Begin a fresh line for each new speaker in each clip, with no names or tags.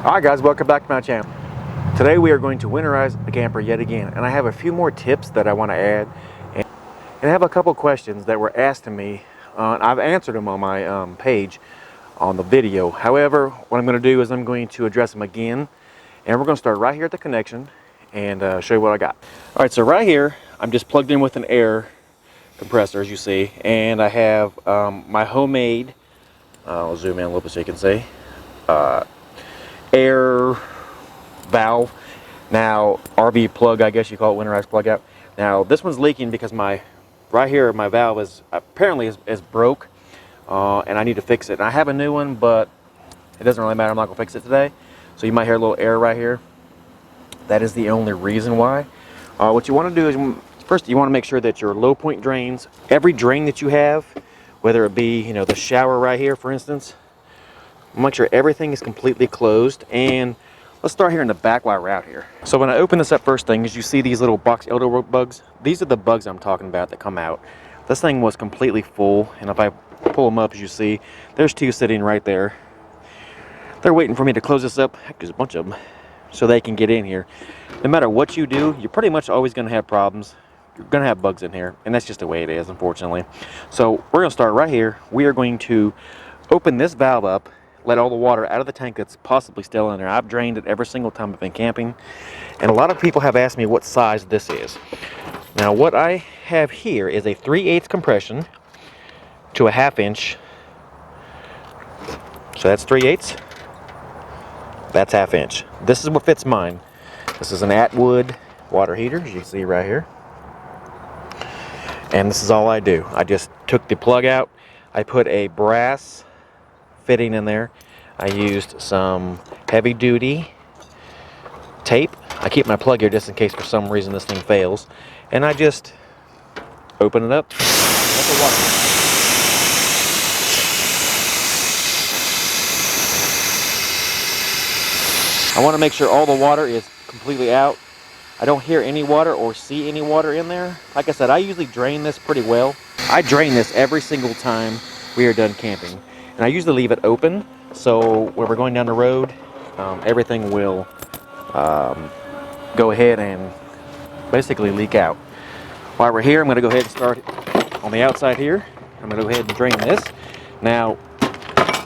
Alright guys, welcome back to my channel. Today we are going to winterize a camper yet again, and I have a few more tips that I want to add, and I have a couple questions that were asked to me. I've answered them on my page on the video. However, what I'm going to do is I'm going to address them again, and we're going to start right here at the connection and show you what I got. Alright, so right here I'm just plugged in with an air compressor, as you see, and I have my homemade, I'll zoom in a little bit so you can see, air valve. Now, RV plug, I guess you call it, winterized plug out. Now this one's leaking because right here my valve is apparently is broke, and I need to fix it. And I have a new one, but it doesn't really matter. I'm not gonna fix it today. So you might hear a little air right here. That is the only reason why. What you want to do is, first you want to make sure that your low point drains, every drain that you have, whether it be, you know, the shower right here for instance, make sure everything is completely closed. And let's start here in the back while we're out here. So when I open this up, first thing is you see these little box elder bugs. These are the bugs I'm talking about that come out. This thing was completely full, and if I pull them up, as you see, there's two sitting right there. They're waiting for me to close this up. Heck, there's a bunch of them, so they can get in here. No matter what you do, you're pretty much always going to have problems. You're going to have bugs in here, and that's just the way it is, unfortunately. So we're going to start right here. We are going to open this valve up, let all the water out of the tank that's possibly still in there. I've drained it every single time I've been camping, and a lot of people have asked me what size this is. Now what I have here is a 3/8 compression to a 1/2 inch. So that's 3/8. That's 1/2 inch. This is what fits mine. This is an Atwood water heater, as you can see right here. And this is all I do. I just took the plug out. I put a brass fitting in there. I used some heavy duty tape. I keep my plug here just in case for some reason this thing fails. And I just open it up. Let the water. I want to make sure all the water is completely out. I don't hear any water or see any water in there. Like I said, I usually drain this pretty well. I drain this every single time we are done camping. And I usually leave it open, so when we're going down the road, everything will go ahead and basically leak out. While we're here, I'm going to go ahead and start on the outside here. I'm going to go ahead and drain this. Now,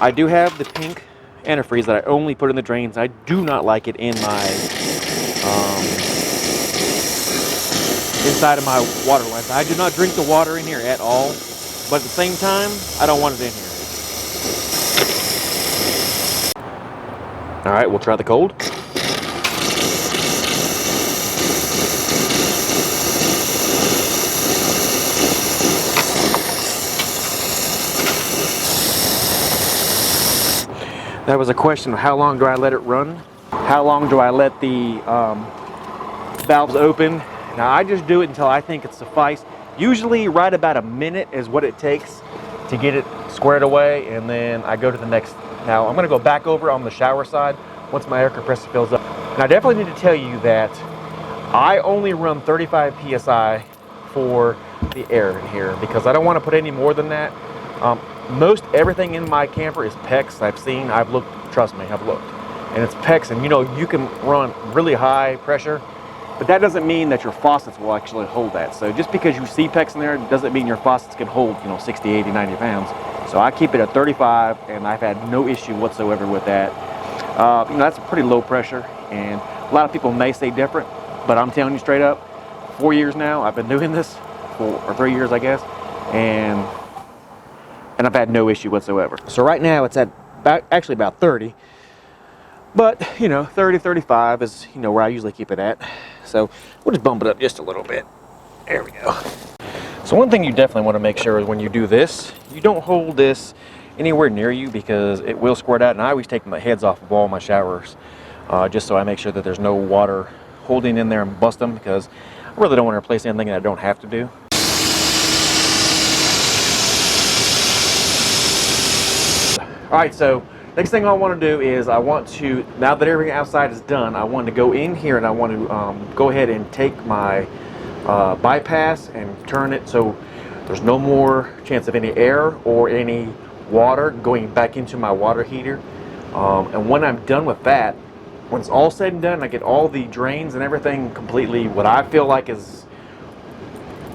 I do have the pink antifreeze that I only put in the drains. I do not like it in my inside of my water lines. I do not drink the water in here at all, but at the same time, I don't want it in here. All right, we'll try the cold. That was a question of how long do I let it run? How long do I let the valves open? Now I just do it until I think it's suffice. Usually right about a minute is what it takes to get it squared away, and then I go to the next. Now I'm going to go back over on the shower side once my air compressor fills up. And I definitely need to tell you that I only run 35 psi for the air in here because I don't want to put any more than that. Most everything in my camper is PEX. I've looked, trust me, I've looked. And it's PEX, and you know, you can run really high pressure, but that doesn't mean that your faucets will actually hold that. So just because you see PEX in there doesn't mean your faucets can hold, you know, 60, 80, 90 pounds. So I keep it at 35, and I've had no issue whatsoever with that. You know, that's a pretty low pressure, and a lot of people may say different, but I'm telling you straight up, 4 years now, I've been doing this, 4 or 3 years, I guess, and I've had no issue whatsoever. So right now it's at actually about 30, but you know, 30, 35 is, you know, where I usually keep it at. So we'll just bump it up just a little bit. There we go. So one thing you definitely want to make sure is when you do this, you don't hold this anywhere near you because it will squirt out. And I always take my heads off of all my showers just so I make sure that there's no water holding in there and bust them, because I really don't want to replace anything that I don't have to do. Alright, so next thing I want to do is I want to, now that everything outside is done, I want to go in here and I want to go ahead and take my bypass and turn it so there's no more chance of any air or any water going back into my water heater. And when I'm done with that, when it's all said and done, I get all the drains and everything completely what I feel like is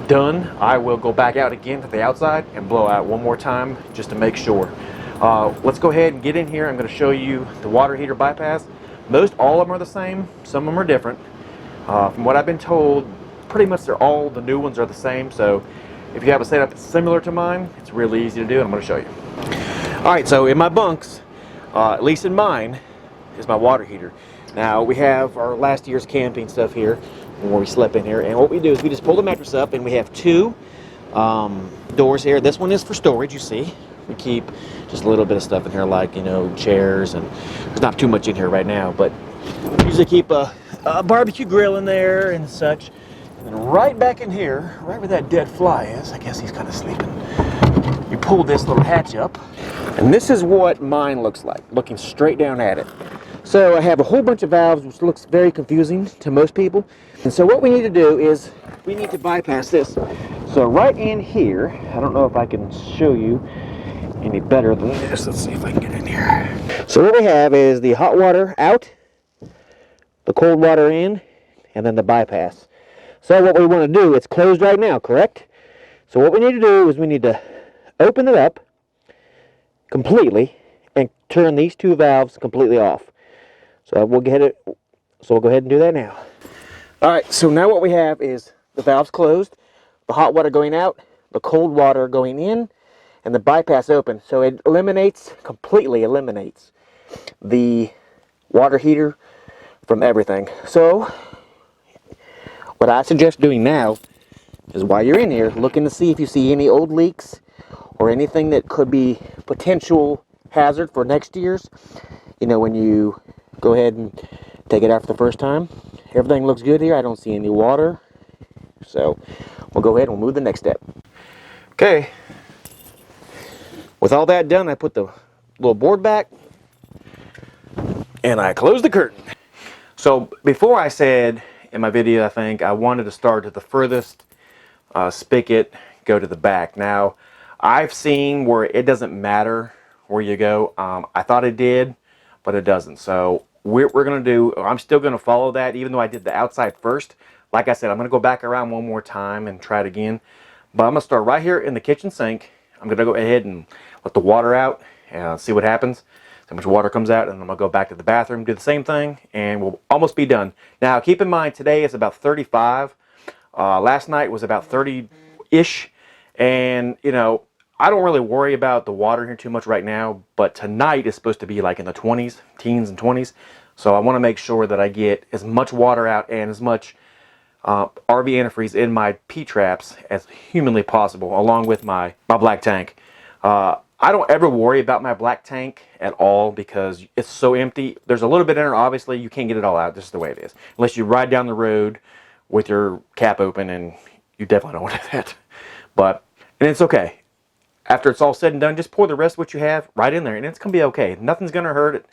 done, I will go back out again to the outside and blow out one more time just to make sure. Let's go ahead and get in here. I'm going to show you the water heater bypass. Most all of them are the same. Some of them are different. From what I've been told, pretty much all the new ones are the same. So if you have a setup that's similar to mine, it's really easy to do, and I'm going to show you. Alright, so in my bunks, at least in mine, is my water heater. Now we have our last year's camping stuff here where we slept in here, and what we do is we just pull the mattress up, and we have two doors here. This one is for storage, you see. We keep just a little bit of stuff in here, like, you know, chairs, and there's not too much in here right now, but we usually keep a barbecue grill in there and such. And then right back in here, right where that dead fly is, I guess he's kind of sleeping, you pull this little hatch up, and this is what mine looks like, looking straight down at it. So I have a whole bunch of valves, which looks very confusing to most people. And so what we need to do is we need to bypass this. So right in here, I don't know if I can show you any better than this. Let's see if I can get in here. So what we have is the hot water out, the cold water in, and then the bypass. So what we want to do, it's closed right now, correct? So what we need to do is we need to open it up completely and turn these two valves completely off. So we'll go ahead and do that now. Alright, so now what we have is the valves closed, the hot water going out, the cold water going in, and the bypass open. So it completely eliminates the water heater from everything. So what I suggest doing now is, while you're in here, looking to see if you see any old leaks or anything that could be potential hazard for next year's. You know, when you go ahead and take it out for the first time, everything looks good here. I don't see any water. So we'll go ahead and we'll move to the next step. Okay. With all that done, I put the little board back and I close the curtain. So before, I said in my video, I think I wanted to start at the furthest spigot, go to the back. Now, I've seen where it doesn't matter where you go. I thought it did, but it doesn't. So we're going to do, I'm still going to follow that, even though I did the outside first. Like I said, I'm going to go back around one more time and try it again. But I'm going to start right here in the kitchen sink. I'm going to go ahead and let the water out and see what happens. How much water comes out, and then I'm going to go back to the bathroom, do the same thing, and we'll almost be done. Now, keep in mind, today is about 35. Last night was about 30-ish. And, you know, I don't really worry about the water here too much right now, but tonight is supposed to be like in the 20s, teens and 20s. So I want to make sure that I get as much water out and as much RV antifreeze in my P-traps as humanly possible, along with my black tank. I don't ever worry about my black tank at all because it's so empty. There's a little bit in there, obviously. You can't get it all out. This is the way it is. Unless you ride down the road with your cap open, and you definitely don't want to do that. And it's okay. After it's all said and done, just pour the rest of what you have right in there, and it's going to be okay. Nothing's going to hurt it.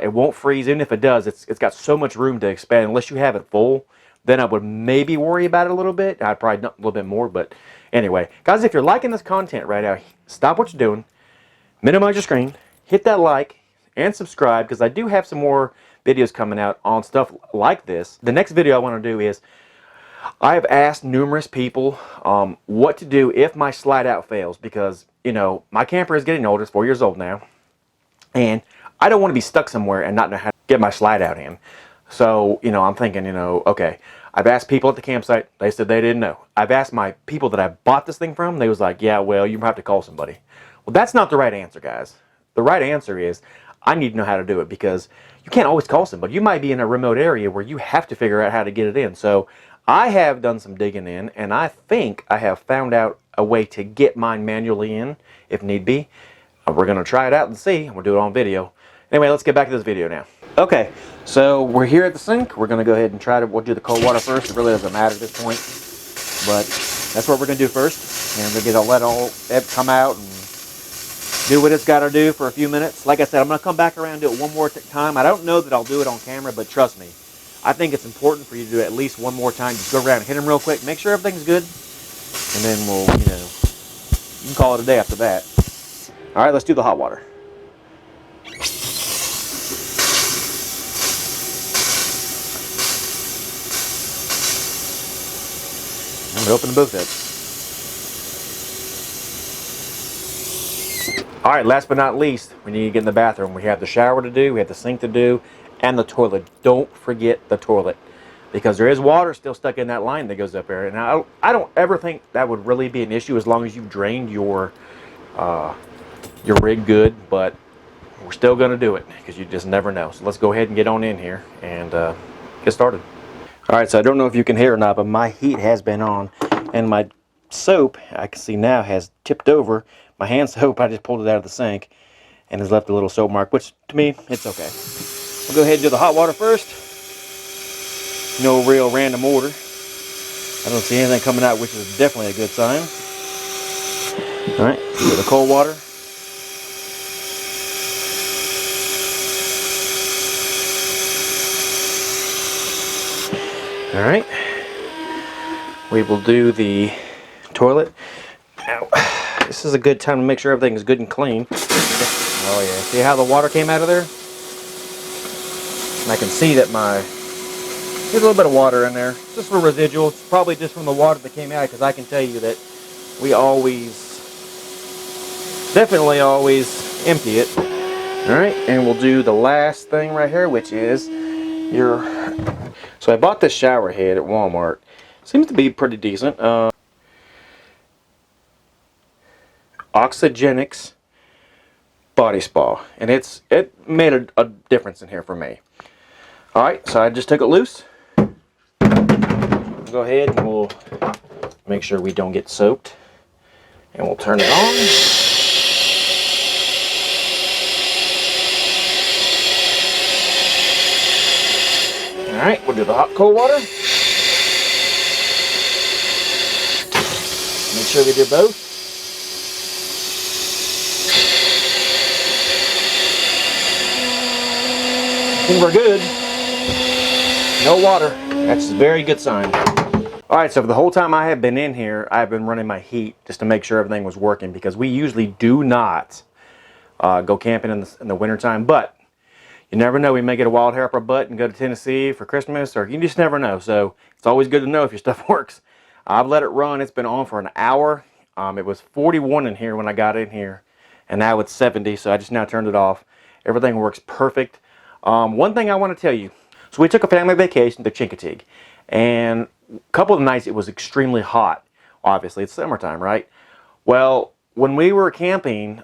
It won't freeze. Even if it does, it's got so much room to expand. Unless you have it full, then I would maybe worry about it a little bit. I'd probably dump a little bit more, but anyway. Guys, if you're liking this content right now, stop what you're doing, minimize your screen, hit that like, and subscribe, because I do have some more videos coming out on stuff like this. The next video I want to do is, I have asked numerous people what to do if my slide out fails, because, you know, my camper is getting older. It's 4 years old now, and I don't want to be stuck somewhere and not know how to get my slide out in. So, you know, I'm thinking, you know, okay, I've asked people at the campsite. They said they didn't know. I've asked my people that I bought this thing from. They was like, yeah, well, you have to call somebody. Well, that's not the right answer, guys. The right answer is, I need to know how to do it, because you can't always call somebody. You might be in a remote area where you have to figure out how to get it in. So I have done some digging in, and I think I have found out a way to get mine manually in if need be. We're going to try it out and see. We'll do it on video. Anyway, let's get back to this video now. Okay, so we're here at the sink. We're going to go ahead and we'll do the cold water first. It really doesn't matter at this point, but that's what we're going to do first. And we're going to let all it come out and do what it's got to do for a few minutes. Like I said, I'm going to come back around and do it one more time. I don't know that I'll do it on camera, but trust me, I think it's important for you to do it at least one more time. Just go around and hit them real quick, make sure everything's good, and then we'll, you know, you can call it a day after that. All right, let's do the hot water. gonna open both heads. All right, last but not least, we need to get in the bathroom. We have the shower to do, we have the sink to do, and the toilet. Don't forget the toilet, because there is water still stuck in that line that goes up there. And I don't ever think that would really be an issue as long as you've drained your rig good, but we're still gonna do it because you just never know. So let's go ahead and get on in here and get started. All right, so I don't know if you can hear or not, but my heat has been on, and my soap, I can see now, has tipped over. My hand soap, I just pulled it out of the sink and has left a little soap mark, which to me, it's okay. We'll go ahead and do the hot water first. No real random order. I don't see anything coming out, which is definitely a good sign. All right, do the cold water. All right, we will do the toilet. Now, this is a good time to make sure everything is good and clean. Oh yeah, see how the water came out of there? And I can see that there's a little bit of water in there. Just for residual, it's probably just from the water that came out, because I can tell you that we definitely always empty it. All right, and we'll do the last thing right here, which is so I bought this shower head at Walmart. Seems to be pretty decent. Oxygenics body spa, and it made a difference in here for me. All right, so I just took it loose. Go ahead and we'll make sure we don't get soaked, and we'll turn it on. All right, we'll do the hot cold water. Make sure we do both. I think we're good. No water. That's a very good sign. All right, so for the whole time I have been in here, I've been running my heat just to make sure everything was working, because we usually do not go camping in the wintertime, but you never know. We may get a wild hair up our butt and go to Tennessee for Christmas, or you just never know. So it's always good to know if your stuff works. I've let it run. It's been on for an hour. It was 41 in here when I got in here, and now it's 70, so I just now turned it off. Everything works perfect. One thing I want to tell you. So we took a family vacation to Chincoteague, and a couple of nights it was extremely hot. Obviously, it's summertime, right? Well, when we were camping,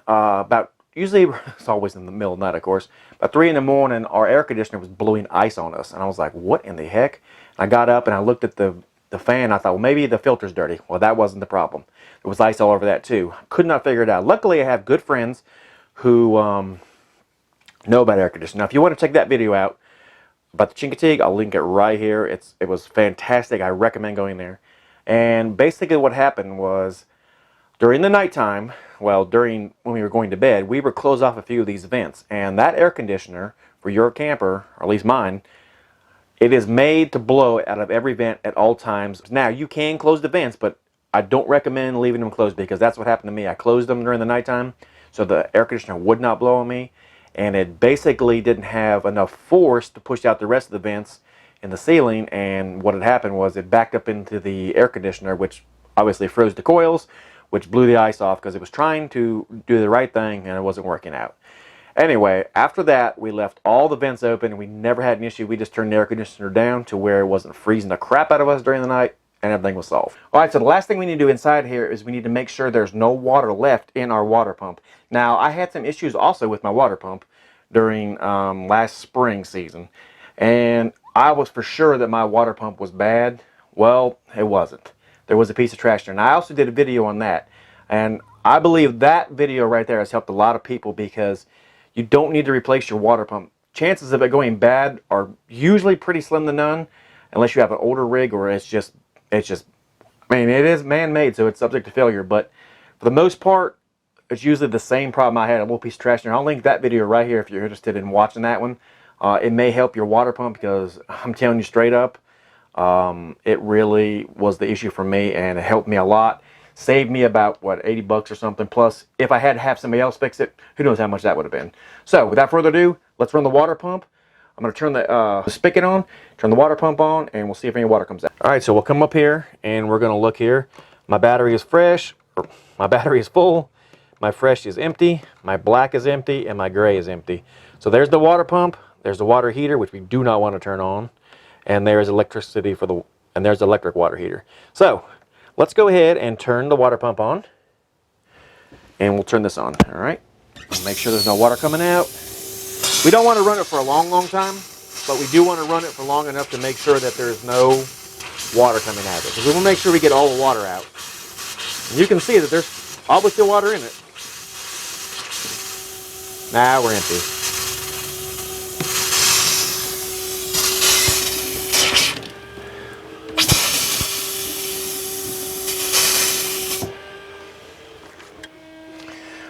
usually it's always in the middle of the night, of course, about 3 in the morning, our air conditioner was blowing ice on us, and I was like, what in the heck? I got up and I looked at the fan. I thought, well, maybe the filter's dirty. Well, that wasn't the problem. There was ice all over that too. Could not figure it out. Luckily, I have good friends who know about air conditioning. Now, if you want to check that video out about the Chincoteague, I'll link it right here. It was fantastic. I recommend going there. And basically what happened was, during the nighttime, when we were going to bed, we would close off a few of these vents. And that air conditioner for your camper, or at least mine, it is made to blow out of every vent at all times. Now, you can close the vents, but I don't recommend leaving them closed, because that's what happened to me. I closed them during the nighttime, so the air conditioner would not blow on me. And it basically didn't have enough force to push out the rest of the vents in the ceiling, and what had happened was it backed up into the air conditioner, which obviously froze the coils, which blew the ice off because it was trying to do the right thing and it wasn't working out. Anyway, after that, we left all the vents open and we never had an issue. We just turned the air conditioner down to where it wasn't freezing the crap out of us during the night, and everything was solved. All right, so the last thing we need to do inside here is we need to make sure there's no water left in our water pump. Now, I had some issues also with my water pump during last spring season, and I was for sure that my water pump was bad. Well, it wasn't. There was a piece of trash there, and I also did a video on that, and I believe that video right there has helped a lot of people, because you don't need to replace your water pump. Chances of it going bad are usually pretty slim to none, unless you have an older rig, or it's just, I mean, it is man-made, so it's subject to failure, but for the most part, it's usually the same problem I had, a little piece of trash there. I'll link that video right here if you're interested in watching that one. It may help your water pump, because I'm telling you straight up, it really was the issue for me, and it helped me a lot. Saved me about, what, 80 bucks or something. Plus, if I had to have somebody else fix it, who knows how much that would have been. So, without further ado, let's run the water pump. I'm going to turn the spigot on, turn the water pump on, and we'll see if any water comes out. All right, so we'll come up here and we're going to look here. My battery is fresh, or my battery is full, my fresh is empty, my black is empty, and my gray is empty. So there's the water pump, there's the water heater, which we do not want to turn on, and there's electricity for the, and there's the electric water heater. So let's go ahead and turn the water pump on, and we'll turn this on. All right, make sure there's no water coming out. We don't want to run it for a long time, but we do want to run it for long enough to make sure that there's no water coming out of it, because we want to make sure we get all the water out. And you can see that there's obviously water in it. Now we're empty.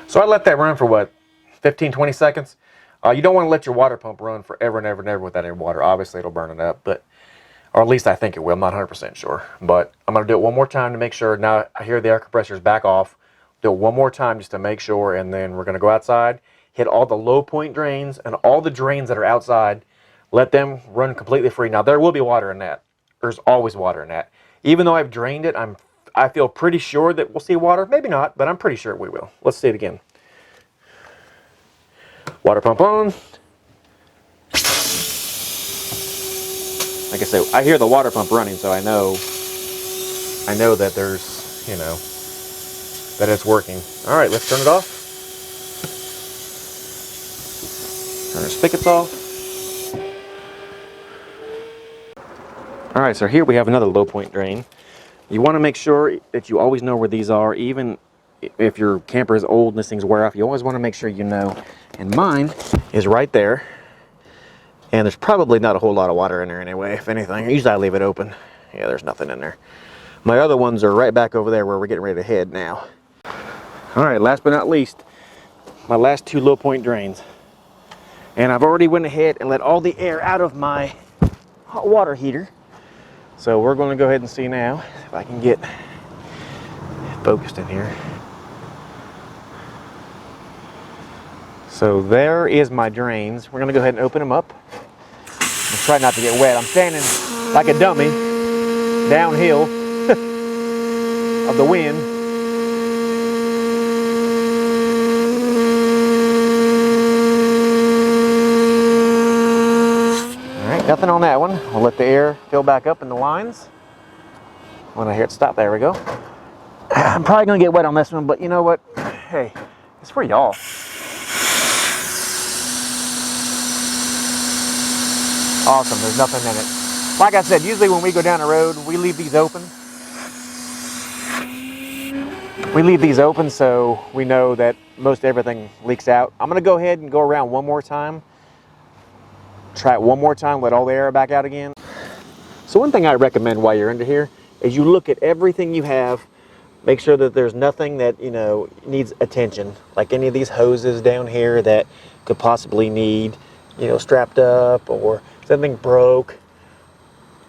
So I let that run for what, 15-20 seconds? You don't want to let your water pump run forever and ever and ever without any water. Obviously it'll burn it up, but, or at least I think it will. I'm not 100% sure, but I'm going to do it one more time to make sure. Now I hear the air compressor is back off. Do it one more time just to make sure, and then we're going to go outside, hit all the low point drains and all the drains that are outside. Let them run completely free. Now there will be water in that. There's always water in that. Even though I've drained it, I feel pretty sure that we'll see water. Maybe not, but I'm pretty sure we will. Let's see it again. Water pump on. Like I said, I hear the water pump running, so I know that there's, you know, that it's working. All right, let's turn it off. Turn our spigots off. All right, so here we have another low point drain. You want to make sure that you always know where these are, even if your camper is old and this thing's wear off. You always want to make sure you know. And mine is right there. And there's probably not a whole lot of water in there anyway, if anything. Usually I leave it open. Yeah, there's nothing in there. My other ones are right back over there where we're getting ready to head now. All right, last but not least, my last two low point drains. And I've already went ahead and let all the air out of my hot water heater. So we're going to go ahead and see now if I can get focused in here. So there is my drains. We're going to go ahead and open them up. I'll try not to get wet. I'm standing like a dummy downhill of the wind. All right, nothing on that one. We'll let the air fill back up in the lines. When I hear it stop, there we go. I'm probably going to get wet on this one, but you know what? Hey, it's for y'all. Awesome, there's nothing in it. Like I said, usually when we go down the road, we leave these open. We leave these open so we know that most everything leaks out. I'm gonna go ahead and go around one more time. Try it one more time, let all the air back out again. So one thing I recommend while you're under here is you look at everything you have. Make sure that there's nothing that, you know, needs attention. Like any of these hoses down here that could possibly need, you know, strapped up, or something broke.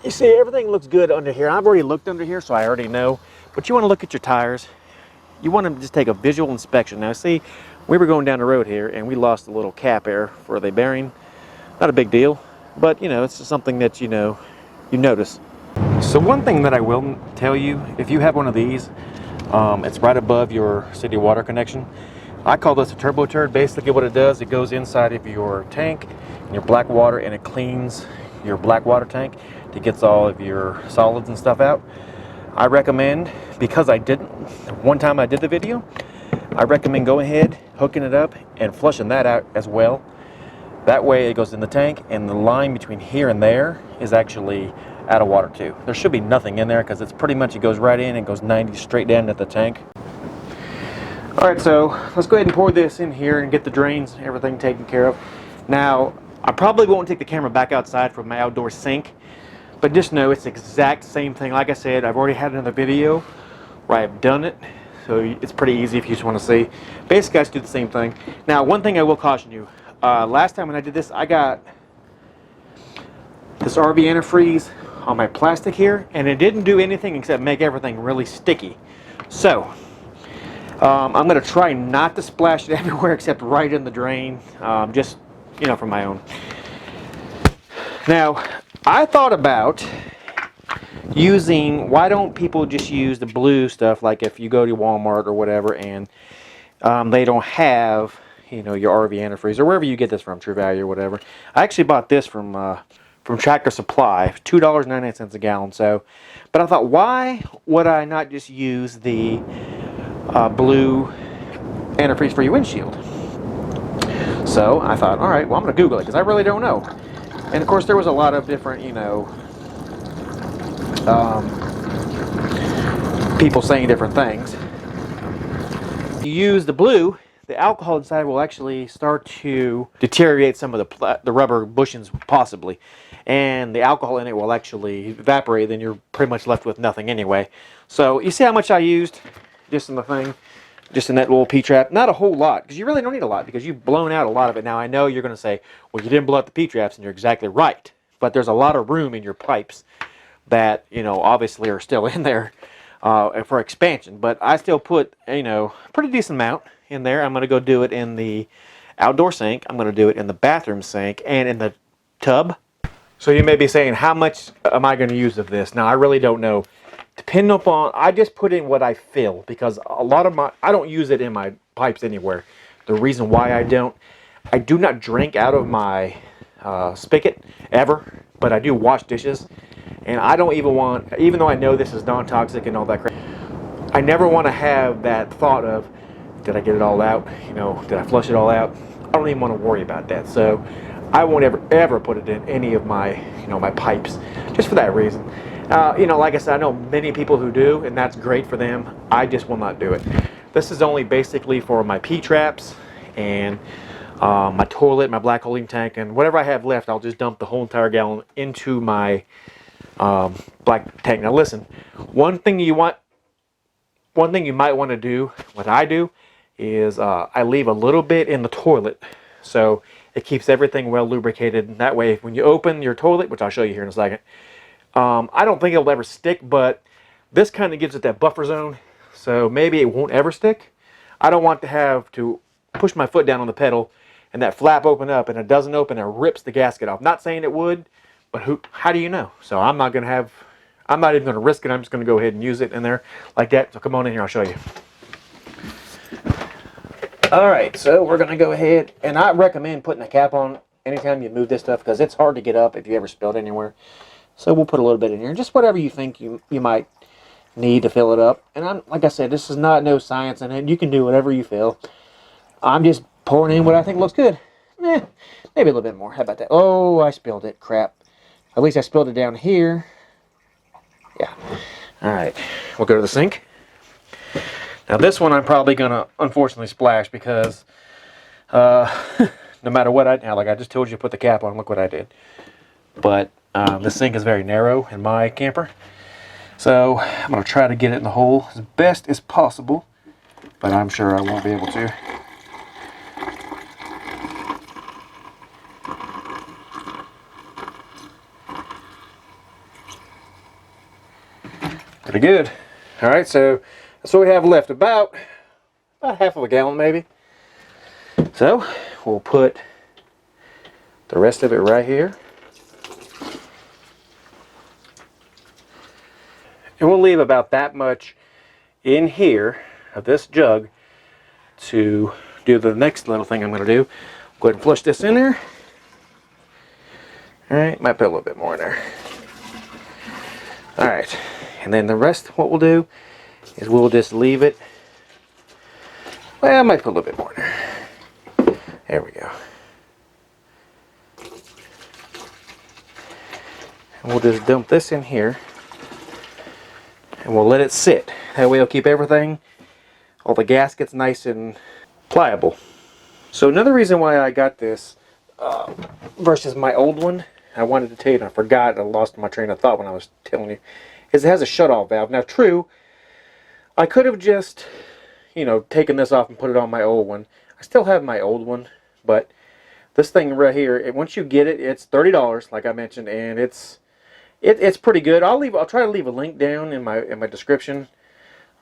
You see, everything looks good under here. I've already looked under here, so I already know. But you want to look at your tires. You want to just take a visual inspection. Now see, we were going down the road here and we lost a little cap air for the bearing. Not a big deal, but you know, it's just something that, you know, you notice. So one thing that I will tell you, if you have one of these, it's right above your city water connection. I call this a turbo turd. Basically what it does, it goes inside of your tank and your black water, and it cleans your black water tank to get all of your solids and stuff out. I recommend, because I didn't, one time I did the video, I recommend going ahead, hooking it up and flushing that out as well. That way it goes in the tank, and the line between here and there is actually out of water too. There should be nothing in there because it's pretty much, it goes right in and goes 90 straight down at the tank. All right, so let's go ahead and pour this in here and get the drains, everything taken care of. Now, I probably won't take the camera back outside for my outdoor sink, but just know it's the exact same thing. Like I said, I've already had another video where I've done it, so it's pretty easy if you just want to see. Basically, I just do the same thing. Now, one thing I will caution you, last time when I did this, I got this RV antifreeze on my plastic here, and it didn't do anything except make everything really sticky. So, I'm going to try not to splash it everywhere except right in the drain, just, you know, for my own. Now, I thought about using, why don't people just use the blue stuff, like if you go to Walmart or whatever and they don't have, you know, your RV antifreeze or wherever you get this from, True Value or whatever. I actually bought this from Tractor Supply, $2.99 a gallon. So, but I thought, why would I not just use the blue antifreeze for your windshield? So I thought, all right, well, I'm going to Google it because I really don't know. And of course, there was a lot of different, you know, people saying different things. You use the blue, the alcohol inside will actually start to deteriorate some of the rubber bushings possibly, and the alcohol in it will actually evaporate. Then you're pretty much left with nothing anyway. So you see how much I used just in the thing, just in that little P-trap? Not a whole lot, because you really don't need a lot because you've blown out a lot of it. Now I know you're going to say, well, you didn't blow out the P-traps, and you're exactly right, but there's a lot of room in your pipes that, you know, obviously are still in there for expansion, but I still put, you know, a pretty decent amount in there. I'm going to go do it in the outdoor sink. I'm going to do it in the bathroom sink and in the tub. So you may be saying, how much am I going to use of this? Now, I really don't know. Depending upon, I just put in what I fill, because a lot of I don't use it in my pipes anywhere. The reason why I do not drink out of my spigot ever, but I do wash dishes. And I don't even want, even though I know this is non-toxic and all that crap, I never want to have that thought of, did I get it all out? You know, did I flush it all out? I don't even want to worry about that. So I won't ever put it in any of my, you know, my pipes, just for that reason. You know, like I said, I know many people who do, and that's great for them. I just will not do it. This is only basically for my P-traps and my toilet, my black holding tank, and whatever I have left, I'll just dump the whole entire gallon into my black tank. Now listen, one thing you might want to do, what I do, is I leave a little bit in the toilet, so it keeps everything well lubricated. And that way, when you open your toilet, which I'll show you here in a second, I don't think it'll ever stick, but this kind of gives it that buffer zone, so maybe it won't ever stick. I don't want to have to push my foot down on the pedal and that flap open up, and it doesn't open, and it rips the gasket off. Not saying it would, but how do you know? So I'm not even going to risk it. I'm just going to go ahead and use it in there like that. So come on in here, I'll show you. All right, so we're going to go ahead, and I recommend putting a cap on anytime you move this stuff, because it's hard to get up if you ever spilled anywhere. So we'll put a little bit in here, just whatever you think you might need to fill it up. And like I said, this is no science in it. You can do whatever you feel. I'm just pouring in what I think looks good. Maybe a little bit more. How about that? Oh, I spilled it. Crap. At least I spilled it down here. Yeah. All right. We'll go to the sink. Now this one I'm probably going to unfortunately splash, because no matter what like I just told you, put the cap on. Look what I did. But the sink is very narrow in my camper. So I'm going to try to get it in the hole as best as possible, but I'm sure I won't be able to. Pretty good. All right, so that's what we have left, about half of a gallon maybe. So we'll put the rest of it right here. And we'll leave about that much in here of this jug to do the next little thing I'm going to do. Go ahead and flush this in there. All right, might put a little bit more in there. All right, and then the rest, what we'll do is we'll just leave it. Well, I might put a little bit more in there. There we go. And we'll just dump this in here, and we'll let it sit. That way it'll keep everything, all the gaskets, nice and pliable. So another reason why I got this versus my old one, I wanted to tell you, and I forgot, I lost my train of thought when I was telling you, is it has a shutoff valve. Now true, I could have just, you know, taken this off and put it on my old one. I still have my old one, but this thing right here, once you get it, it's $30, like I mentioned, and it's pretty good. I'll try to leave a link down in my description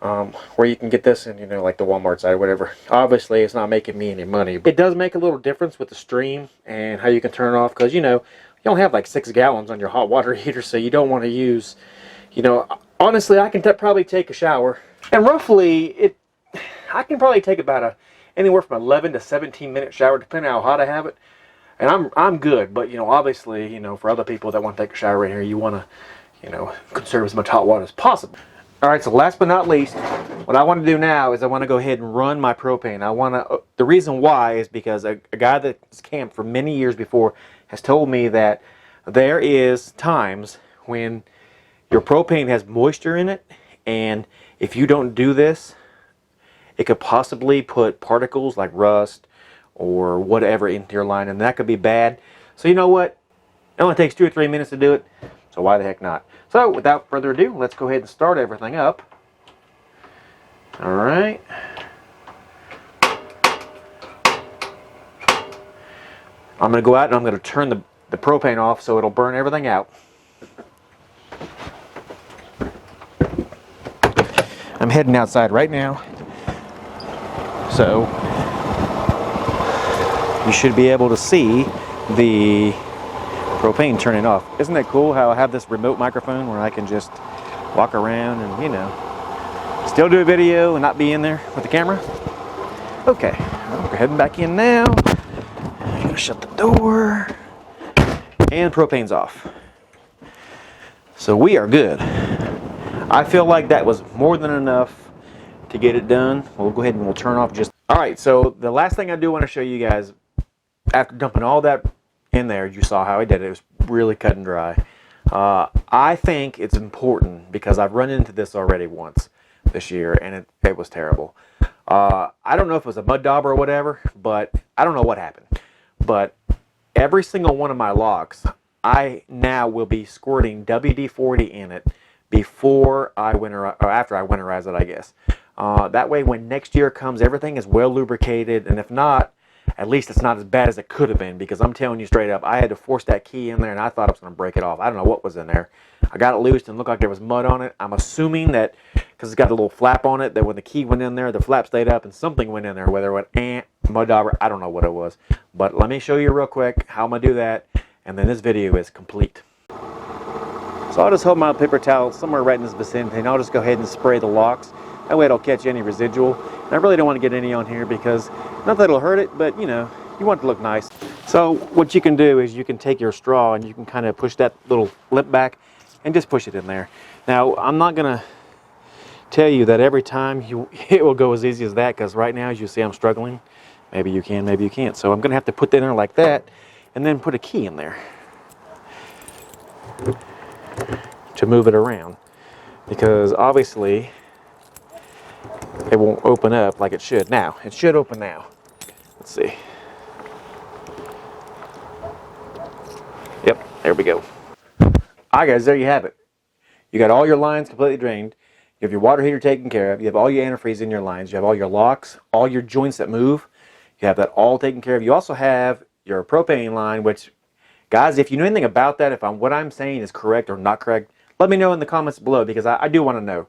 where you can get this in, you know, like the Walmart side or whatever. Obviously, it's not making me any money. It does make a little difference with the stream and how you can turn it off, because, you know, you only have like 6 gallons on your hot water heater, so you don't want to use, you know, honestly, I can probably take a shower, and roughly I can probably take about anywhere from 11 to 17 minute shower, depending on how hot I have it, and I'm good. But you know, obviously, you know, for other people that want to take a shower right here, you want to, you know, conserve as much hot water as possible. All right, so last but not least, what I want to do now is I want to go ahead and run my propane. The reason why is because a guy that's camped for many years before has told me that there is times when your propane has moisture in it, and if you don't do this, it could possibly put particles like rust or whatever into your line, and that could be bad. So you know what? It only takes 2 or 3 minutes to do it, so why the heck not? So without further ado, let's go ahead and start everything up. All right. I'm going to go out and I'm going to turn the propane off so it'll burn everything out. I'm heading outside right now, so you should be able to see the propane turning off. Isn't that cool how I have this remote microphone where I can just walk around and, you know, still do a video and not be in there with the camera? Okay, well, we're heading back in now. I'm gonna shut the door, and propane's off. So we are good. I feel like that was more than enough to get it done. We'll go ahead and we'll turn off just. All right, so the last thing I do want to show you guys, after dumping all that in there, you saw how I did it. It was really cut and dry. I think it's important because I've run into this already once this year, and it was terrible. I don't know if it was a mud dauber or whatever, but I don't know what happened. But every single one of my locks, I now will be squirting WD-40 in it before I winterize, or after I winterize it, I guess. That way, when next year comes, everything is well lubricated, and if not, at least it's not as bad as it could have been, because I'm telling you straight up, I had to force that key in there and I thought I was going to break it off. I don't know what was in there. I got it loosed and it looked like there was mud on it. I'm assuming that because it's got a little flap on it, that when the key went in there, the flap stayed up and something went in there, whether it went mud dauber, I don't know what it was. But let me show you real quick how I'm going to do that, and then this video is complete. So I'll just hold my paper towel somewhere right in this vicinity, and I'll just go ahead and spray the locks. That way it'll catch any residual. And I really don't want to get any on here because, not that it'll hurt it, but you know, you want it to look nice. So what you can do is you can take your straw and you can kind of push that little lip back and just push it in there. Now, I'm not going to tell you that every time it will go as easy as that, because right now, as you see, I'm struggling. Maybe you can, maybe you can't. So I'm going to have to put that in there like that and then put a key in there to move it around, because obviously it won't open up like it should. Now, it should open now. Let's see. Yep, there we go. Alright guys, there you have it. You got all your lines completely drained. You have your water heater taken care of. You have all your antifreeze in your lines. You have all your locks, all your joints that move. You have that all taken care of. You also have your propane line, which, guys, if you know anything about that, if what I'm saying is correct or not correct, let me know in the comments below, because I do want to know.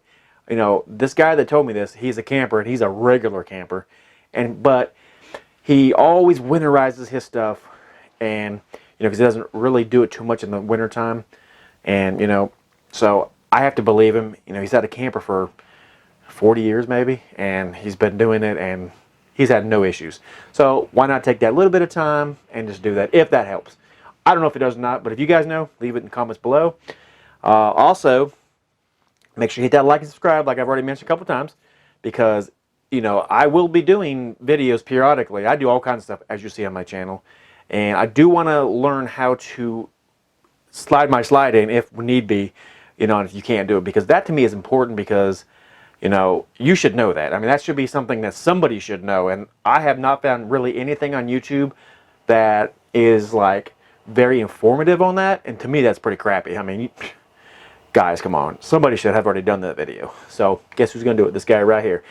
You know, this guy that told me this, he's a camper, and he's a regular camper, but he always winterizes his stuff, and you know, because he doesn't really do it too much in the wintertime, and you know, so I have to believe him. You know, he's had a camper for 40 years maybe, and he's been doing it, and he's had no issues. So why not take that little bit of time and just do that, if that helps. I don't know if it does or not, but if you guys know, leave it in the comments below. Also, make sure you hit that like and subscribe, like I've already mentioned a couple times, because, you know, I will be doing videos periodically. I do all kinds of stuff, as you see on my channel, and I do want to learn how to slide my slide in if need be, you know, if you can't do it, because that to me is important, because, you know, you should know that. I mean, that should be something that somebody should know, and I have not found really anything on YouTube that is, like, very informative on that, and to me that's pretty crappy. I mean, guys, come on. Somebody should have already done that video. So, guess who's going to do it? This guy right here.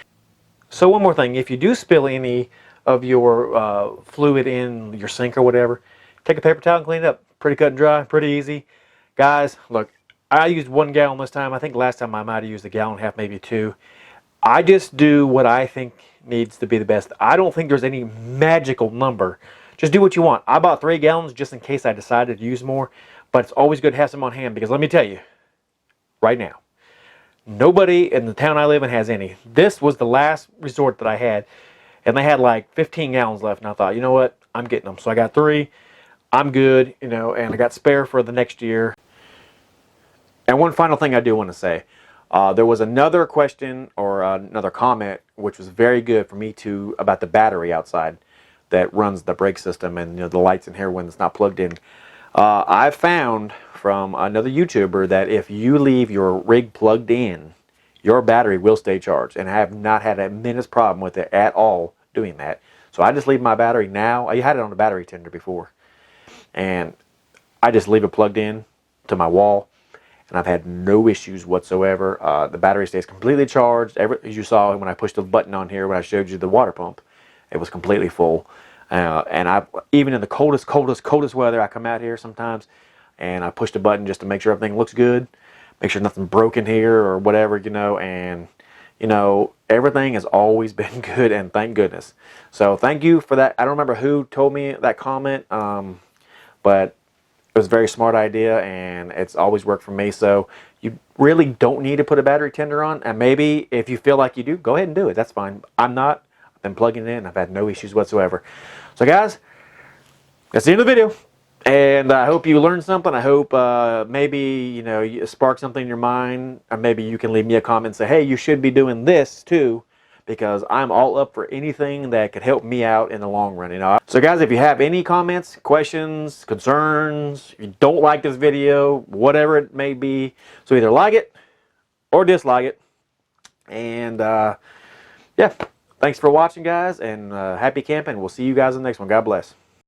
So, one more thing. If you do spill any of your fluid in your sink or whatever, take a paper towel and clean it up. Pretty cut and dry, pretty easy. Guys, look, I used 1 gallon this time. I think last time I might have used 1.5 gallons, maybe 2. I just do what I think needs to be the best. I don't think there's any magical number just do what you want. I bought 3 gallons just in case I decided to use more, but it's always good to have some on hand, because let me tell you, right now, nobody in the town I live in has any. This was the last resort that I had, and they had like 15 gallons left, and I thought, you know what, I'm getting them. So I got 3. I'm good, you know, and I got spare for the next year. And one final thing I do want to say. There was another question or another comment which was very good for me too, about the battery outside that runs the brake system and, you know, the lights in here when it's not plugged in. I found from another YouTuber that if you leave your rig plugged in, your battery will stay charged, and I have not had a minute's problem with it at all doing that. So I just leave my battery now. I had it on the battery tender before, and I just leave it plugged in to my wall, and I've had no issues whatsoever. The battery stays completely charged. As you saw when I pushed the button on here when I showed you the water pump, it was completely full. And even in the coldest weather, I come out here sometimes and I push the button just to make sure everything looks good, make sure nothing broken here or whatever, you know, and you know, everything has always been good, and thank goodness. So thank you for that. I don't remember who told me that comment, but it was a very smart idea, and it's always worked for me. So you really don't need to put a battery tender on, and maybe if you feel like you do, go ahead and do it. That's fine. I'm not. I've been plugging it in. I've had no issues whatsoever. So guys, that's the end of the video, and I hope you learned something. I hope maybe, you know, you spark something in your mind, or maybe you can leave me a comment and say, hey, you should be doing this too, because I'm all up for anything that could help me out in the long run, you know. So guys, if you have any comments, questions, concerns, you don't like this video, whatever it may be, so either like it or dislike it. And yeah, thanks for watching, guys, and happy camping. We'll see you guys in the next one. God bless.